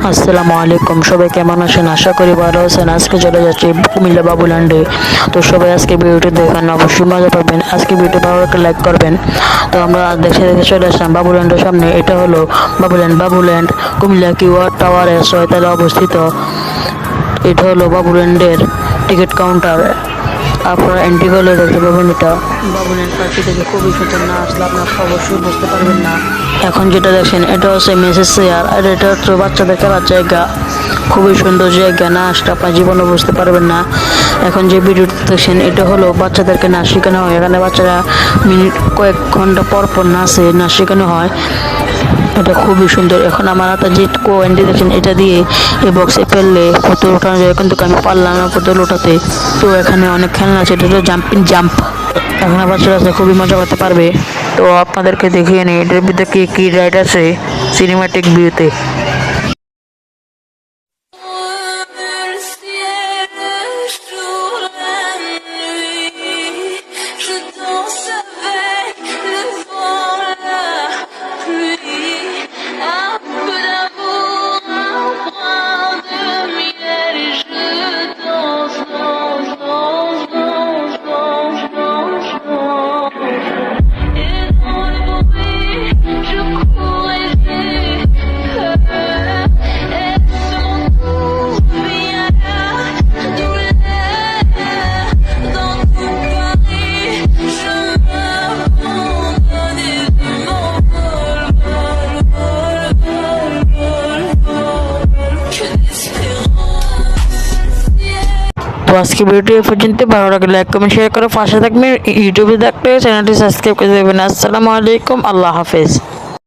আসসালামু আলাইকুম, সবাই কেমন আছেন? আশা করি ভালো আছেন। আজকে চলে যাচ্ছি কুমিল্লা বাবুল্যান্ডে। তো সবাই আজকে ভিডিওটি দেখেন, অবশ্যই মজা পাবেন। আজকে ভিডিওটি ভালো লাগলে লাইক করবেন। তো আমরা দেখে দেখে চলে আসলাম বাবুল্যান্ডের সামনে। এটা হলো বাবুল্যান্ড কুমিল্লা কিউআর টাওয়ারের 6 তলায় অবস্থিত। এটা হলো বাবুল্যান্ডের টিকিট কাউন্টার। আপনারা এন্ট্রি করলে দেখতে পাবেন এটা বাবুল্যান্ড পার্কটি থেকে খুবই সুন্দর। না আসলে আপনারা অবশ্যই বুঝতে পারবেন না। এখন যেটা দেখছেন এটা হচ্ছে মেসেজ চেয়ার, আর এটা হচ্ছে বাচ্চাদের খেলার জায়গা। খুবই সুন্দর জায়গা, না আসলে আপনার জীবনে বুঝতে পারবেন না। এখন যে ভিডিওটি দেখছেন এটা হলো বাচ্চাদেরকে নাচ শেখানো হয়। এখানে বাচ্চারা কয়েক ঘন্টা পর পর নাচ শেখানো হয়। এটা খুবই সুন্দর। এখন আমার হাতে যে কোয়েন্টি দেখেন, এটা দিয়ে এই বক্সে ফেললে পুতুল ওঠানো যায়, কিন্তু আমি পারলাম না পুতুল ওঠাতে। তো এখানে অনেক খেলনা আছে, এটা হলো জাম্প। এখানে বাচ্চারা আছে, খুবই মজা করতে পারবে। তো আপনাদেরকে দেখিয়ে নিই এটার ভিতরে কি কি রাইড আছে সিনেমাটিক ভিউতে। তো আজকে ভিডিওটি এ পর্যন্ত। ভালো লাগলে লাইক কমেন্ট শেয়ার করে পাশে থাকবেন। ইউটিউবে দেখলে চ্যানেলটি সাবস্ক্রাইব করে দেবেন। আসসালামু আলাইকুম, আল্লাহ হাফেজ।